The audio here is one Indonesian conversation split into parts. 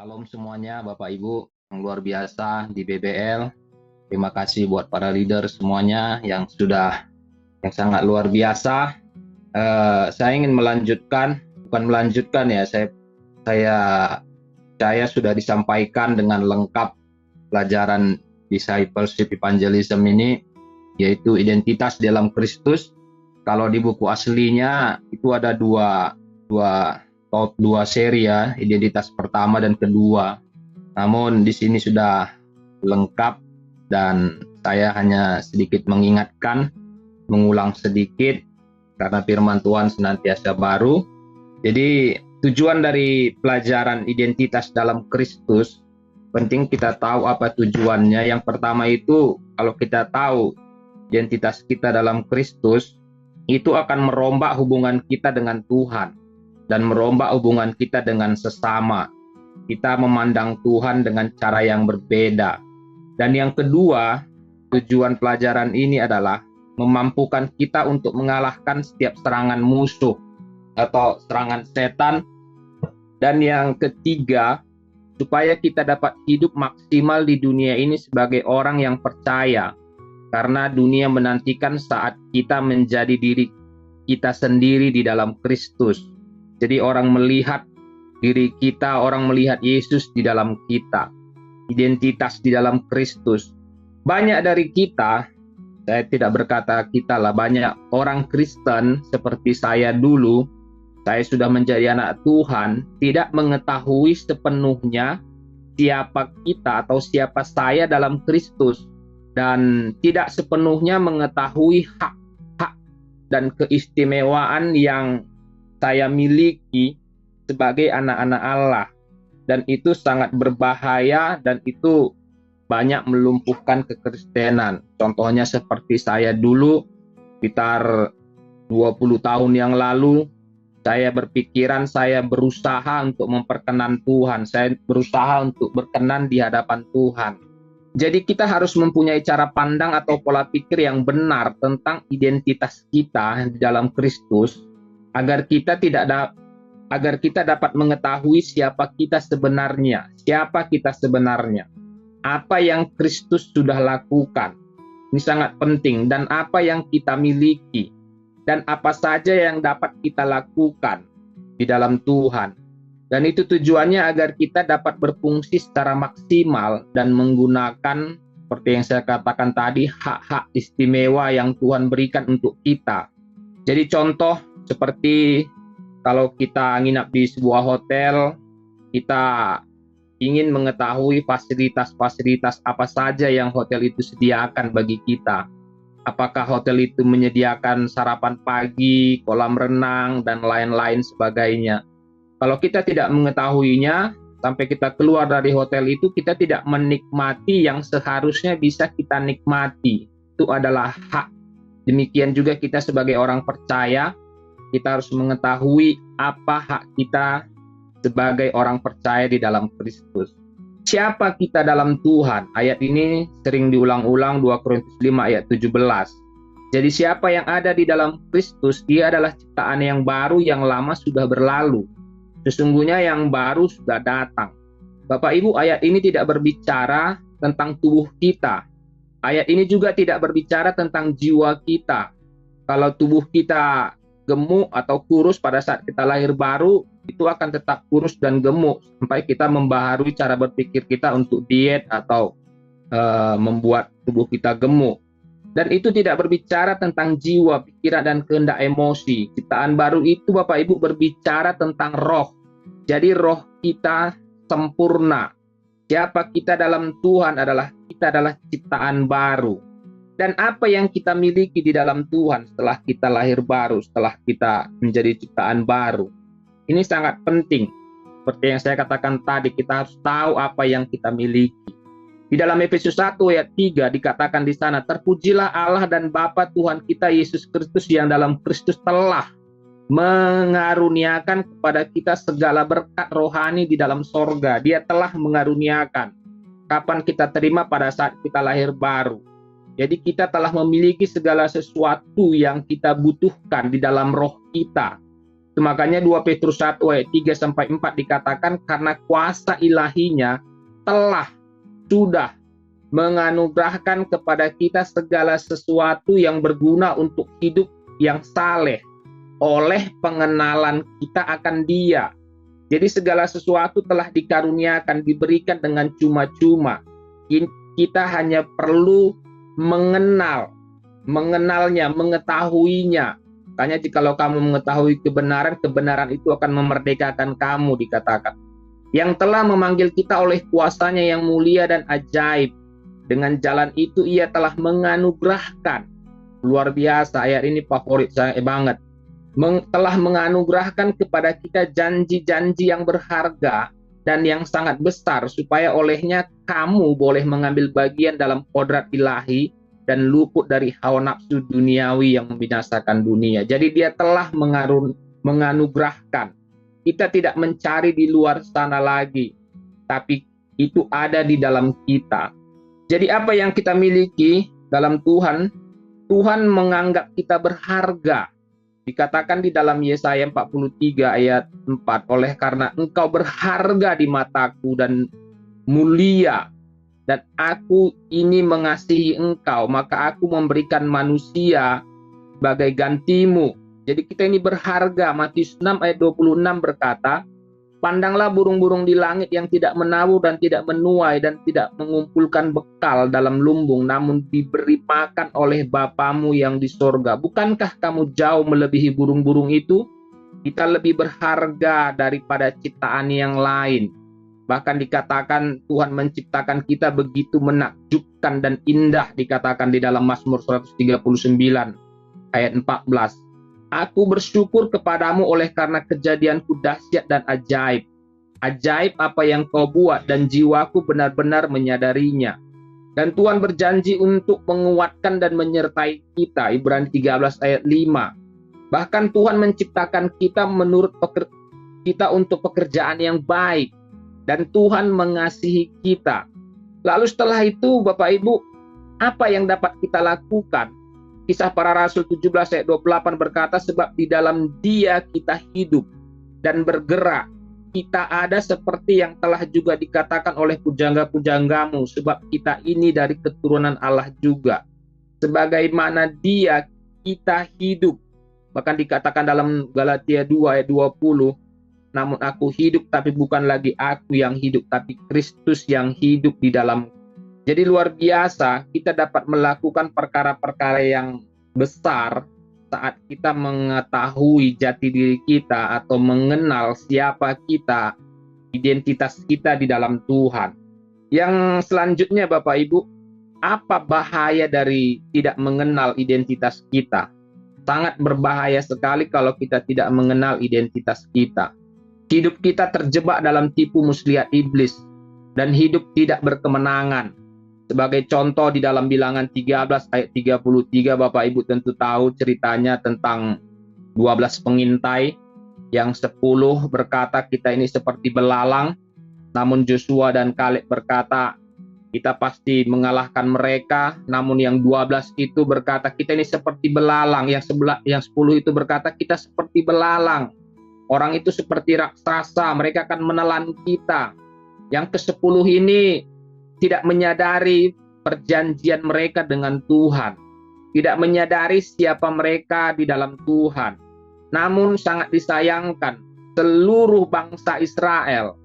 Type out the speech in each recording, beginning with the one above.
Salam semuanya Bapak Ibu yang luar biasa di BBL. Terima kasih buat para leader semuanya yang sangat luar biasa. Saya ingin bukan melanjutkan ya. Saya saya sudah disampaikan dengan lengkap pelajaran discipleship evangelism ini, yaitu identitas dalam Kristus. Kalau di buku aslinya itu ada dua seri ya, identitas pertama dan kedua. Namun di sini sudah lengkap dan saya hanya sedikit mengulang sedikit karena firman Tuhan senantiasa baru. Jadi tujuan dari pelajaran identitas dalam Kristus, penting kita tahu apa tujuannya. Yang pertama itu, kalau kita tahu identitas kita dalam Kristus, itu akan merombak hubungan kita dengan Tuhan dan merombak hubungan kita dengan sesama. Kita memandang Tuhan dengan cara yang berbeda. Dan yang kedua, tujuan pelajaran ini adalah memampukan kita untuk mengalahkan setiap serangan musuh atau serangan setan. Dan yang ketiga, supaya kita dapat hidup maksimal di dunia ini sebagai orang yang percaya. Karena dunia menantikan saat kita menjadi diri kita sendiri di dalam Kristus. Jadi orang melihat diri kita, orang melihat Yesus di dalam kita. Identitas di dalam Kristus. Banyak dari kita, saya tidak berkata kita lah, banyak orang Kristen seperti saya dulu, saya sudah menjadi anak Tuhan, tidak mengetahui sepenuhnya siapa kita atau siapa saya dalam Kristus. Dan tidak sepenuhnya mengetahui hak-hak dan keistimewaan yang saya miliki sebagai anak-anak Allah. Dan itu sangat berbahaya dan itu banyak melumpuhkan kekristenan. Contohnya seperti saya dulu, sekitar 20 tahun yang lalu, saya berpikiran saya berusaha untuk memperkenan Tuhan. Saya berusaha untuk berkenan di hadapan Tuhan. Jadi kita harus mempunyai cara pandang atau pola pikir yang benar tentang identitas kita di dalam Kristus, agar kita dapat mengetahui siapa kita sebenarnya, apa yang Kristus sudah lakukan. Ini sangat penting, dan apa yang kita miliki, dan apa saja yang dapat kita lakukan di dalam Tuhan. Dan itu tujuannya agar kita dapat berfungsi secara maksimal dan menggunakan, seperti yang saya katakan tadi, hak-hak istimewa yang Tuhan berikan untuk kita. Jadi contoh seperti kalau kita nginap di sebuah hotel, kita ingin mengetahui fasilitas-fasilitas apa saja yang hotel itu sediakan bagi kita. Apakah hotel itu menyediakan sarapan pagi, kolam renang, dan lain-lain sebagainya. Kalau kita tidak mengetahuinya, sampai kita keluar dari hotel itu, kita tidak menikmati yang seharusnya bisa kita nikmati. Itu adalah hak. Demikian juga kita sebagai orang percaya, kita harus mengetahui apa hak kita sebagai orang percaya di dalam Kristus. Siapa kita dalam Tuhan? Ayat ini sering diulang-ulang, 2 Korintus 5 ayat 17. Jadi siapa yang ada di dalam Kristus, dia adalah ciptaan yang baru, yang lama sudah berlalu. Sesungguhnya yang baru sudah datang. Bapak Ibu, ayat ini tidak berbicara tentang tubuh kita. Ayat ini juga tidak berbicara tentang jiwa kita. Kalau tubuh kita gemuk atau kurus pada saat kita lahir baru, itu akan tetap kurus dan gemuk sampai kita membaharui cara berpikir kita untuk diet atau membuat tubuh kita gemuk. Dan itu tidak berbicara tentang jiwa, pikiran, dan kehendak emosi. Ciptaan baru itu Bapak Ibu berbicara tentang roh. Jadi roh kita sempurna. Siapa kita dalam Tuhan kita adalah ciptaan baru. Dan apa yang kita miliki di dalam Tuhan setelah kita lahir baru, setelah kita menjadi ciptaan baru. Ini sangat penting. Seperti yang saya katakan tadi, kita harus tahu apa yang kita miliki. Di dalam Efesus 1 ayat 3 dikatakan di sana, terpujilah Allah dan Bapa Tuhan kita Yesus Kristus yang dalam Kristus telah mengaruniakan kepada kita segala berkat rohani di dalam sorga. Dia telah mengaruniakan. Kapan kita terima? Pada saat kita lahir baru. Jadi kita telah memiliki segala sesuatu yang kita butuhkan di dalam roh kita. Makanya 2 Petrus 1 ayat 3 sampai 4 dikatakan karena kuasa ilahinya sudah menganugerahkan kepada kita segala sesuatu yang berguna untuk hidup yang saleh oleh pengenalan kita akan Dia. Jadi segala sesuatu telah dikaruniakan, diberikan dengan cuma-cuma. Kita hanya perlu mengenalnya, mengetahuinya. Makanya jikalau kamu mengetahui kebenaran, kebenaran itu akan memerdekakan kamu, dikatakan. Yang telah memanggil kita oleh kuasanya yang mulia dan ajaib. Dengan jalan itu ia telah menganugerahkan. Luar biasa, ayat ini favorit saya banget. Telah menganugerahkan kepada kita janji-janji yang berharga dan yang sangat besar, supaya olehnya kamu boleh mengambil bagian dalam kodrat ilahi dan luput dari hawa nafsu duniawi yang membinasakan dunia. Jadi dia telah menganugerahkan. Kita tidak mencari di luar sana lagi, tapi itu ada di dalam kita. Jadi apa yang kita miliki dalam Tuhan, Tuhan menganggap kita berharga. Dikatakan di dalam Yesaya 43 ayat 4, oleh karena engkau berharga di mataku dan mulia, dan aku ini mengasihi engkau, maka aku memberikan manusia sebagai gantimu. Jadi kita ini berharga. Matius 6 ayat 26 berkata, pandanglah burung-burung di langit yang tidak menabur dan tidak menuai dan tidak mengumpulkan bekal dalam lumbung, namun diberi makan oleh Bapamu yang di sorga. Bukankah kamu jauh melebihi burung-burung itu? Kita lebih berharga daripada ciptaan yang lain. Bahkan dikatakan Tuhan menciptakan kita begitu menakjubkan dan indah, dikatakan di dalam Mazmur 139 ayat 14. Aku bersyukur kepadamu oleh karena kejadianku dahsyat dan ajaib. Ajaib apa yang kau buat dan jiwaku benar-benar menyadarinya. Dan Tuhan berjanji untuk menguatkan dan menyertai kita. Ibrani 13 ayat 5. Bahkan Tuhan menciptakan kita menurut kita untuk pekerjaan yang baik. Dan Tuhan mengasihi kita. Lalu setelah itu Bapak Ibu, apa yang dapat kita lakukan? Kisah Para Rasul 17 ayat 28 berkata, sebab di dalam Dia kita hidup dan bergerak. Kita ada seperti yang telah juga dikatakan oleh pujangga-pujanggamu, sebab kita ini dari keturunan Allah juga. Sebagaimana Dia kita hidup. Bahkan dikatakan dalam Galatia 2 ayat 20, namun aku hidup tapi bukan lagi aku yang hidup, tapi Kristus yang hidup di dalam. Jadi luar biasa, kita dapat melakukan perkara-perkara yang besar saat kita mengetahui jati diri kita atau mengenal siapa kita, identitas kita di dalam Tuhan. Yang selanjutnya Bapak Ibu, apa bahaya dari tidak mengenal identitas kita? Sangat berbahaya sekali kalau kita tidak mengenal identitas kita. Hidup kita terjebak dalam tipu muslihat iblis dan hidup tidak berkemenangan. Sebagai contoh di dalam Bilangan 13 ayat 33, Bapak Ibu tentu tahu ceritanya tentang 12 pengintai yang 10 berkata kita ini seperti belalang, namun Joshua dan Kaleb berkata kita pasti mengalahkan mereka. Namun yang 12 itu berkata kita ini seperti belalang, yang 10 itu berkata kita seperti belalang. Orang itu seperti raksasa, mereka akan menelan kita. Yang ke-10 ini tidak menyadari perjanjian mereka dengan Tuhan, tidak menyadari siapa mereka di dalam Tuhan. Namun sangat disayangkan, seluruh bangsa Israel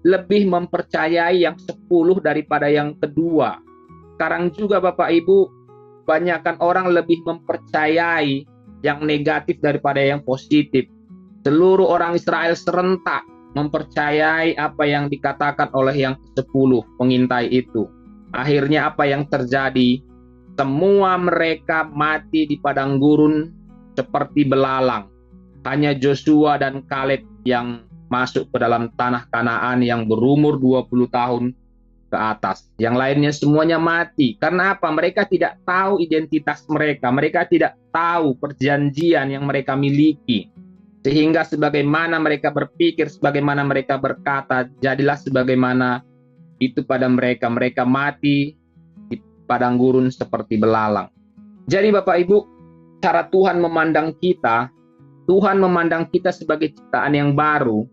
lebih mempercayai yang 10 daripada yang kedua. Sekarang juga Bapak Ibu, banyakkan orang lebih mempercayai yang negatif daripada yang positif. Seluruh orang Israel serentak mempercayai apa yang dikatakan oleh yang 10 pengintai itu. Akhirnya apa yang terjadi? Semua mereka mati di padang gurun seperti belalang. Hanya Joshua dan Kaleb yang masuk ke dalam tanah Kanaan yang berumur 20 tahun ke atas. Yang lainnya semuanya mati. Karena apa? Mereka tidak tahu identitas mereka. Mereka tidak tahu perjanjian yang mereka miliki. Sehingga sebagaimana mereka berpikir, sebagaimana mereka berkata, jadilah sebagaimana itu pada mereka. Mereka mati di padang gurun seperti belalang. Jadi Bapak Ibu, cara Tuhan memandang kita Tuhan memandang kita sebagai ciptaan yang baru,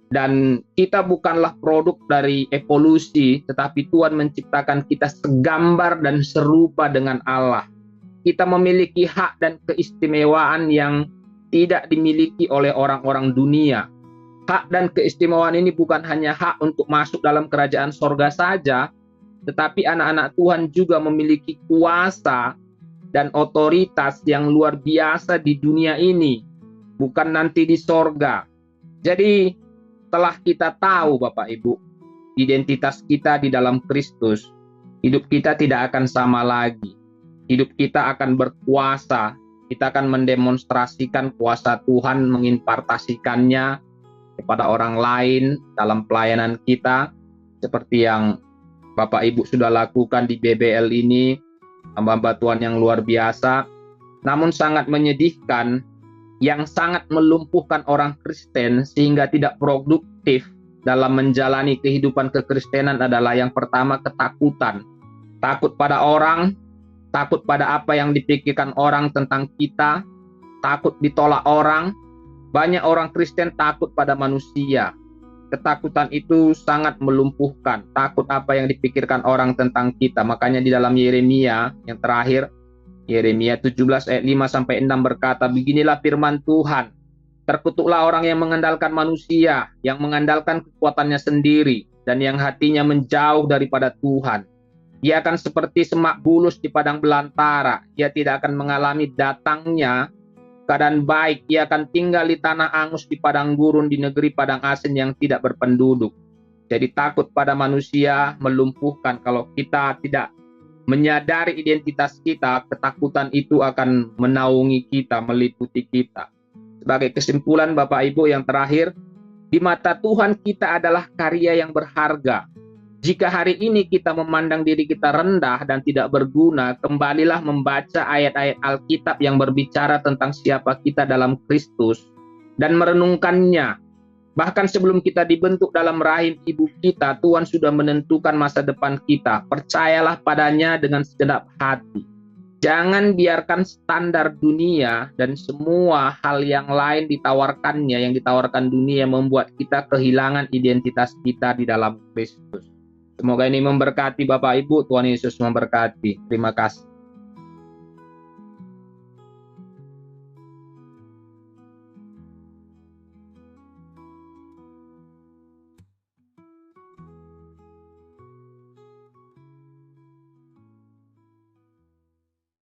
dan kita bukanlah produk dari evolusi, tetapi Tuhan menciptakan kita segambar dan serupa dengan Allah. Kita memiliki hak dan keistimewaan yang tidak dimiliki oleh orang-orang dunia. Hak dan keistimewaan ini bukan hanya hak untuk masuk dalam kerajaan sorga saja, tetapi anak-anak Tuhan juga memiliki kuasa dan otoritas yang luar biasa di dunia ini, bukan nanti di sorga. Jadi, setelah kita tahu Bapak Ibu, identitas kita di dalam Kristus, hidup kita tidak akan sama lagi. Hidup kita akan berkuasa, kita akan mendemonstrasikan kuasa Tuhan, menginpartasikannya kepada orang lain dalam pelayanan kita, seperti yang Bapak Ibu sudah lakukan di BBL ini, hamba-hamba Tuhan yang luar biasa. Namun sangat menyedihkan, yang sangat melumpuhkan orang Kristen sehingga tidak produktif dalam menjalani kehidupan kekristenan adalah yang pertama, ketakutan. Takut pada orang, takut pada apa yang dipikirkan orang tentang kita, takut ditolak orang. Banyak orang Kristen takut pada manusia. Ketakutan itu sangat melumpuhkan, takut apa yang dipikirkan orang tentang kita. Makanya di dalam Yeremia yang terakhir, Yeremia 17 ayat 5-6 berkata, beginilah firman Tuhan, terkutuklah orang yang mengandalkan manusia, yang mengandalkan kekuatannya sendiri, dan yang hatinya menjauh daripada Tuhan. Dia akan seperti semak bulus di padang belantara. Dia tidak akan mengalami datangnya keadaan baik. Ia akan tinggal di tanah angus di padang gurun, di negeri padang asin yang tidak berpenduduk. Jadi takut pada manusia melumpuhkan. Kalau kita tidak menyadari identitas kita, ketakutan itu akan menaungi kita, meliputi kita. Sebagai kesimpulan Bapak Ibu yang terakhir, di mata Tuhan kita adalah karya yang berharga. Jika hari ini kita memandang diri kita rendah dan tidak berguna, kembalilah membaca ayat-ayat Alkitab yang berbicara tentang siapa kita dalam Kristus dan merenungkannya. Bahkan sebelum kita dibentuk dalam rahim ibu kita, Tuhan sudah menentukan masa depan kita. Percayalah padanya dengan segenap hati. Jangan biarkan standar dunia dan semua hal yang lain ditawarkannya, yang ditawarkan dunia, membuat kita kehilangan identitas kita di dalam Kristus. Semoga ini memberkati Bapak Ibu. Tuhan Yesus memberkati. Terima kasih.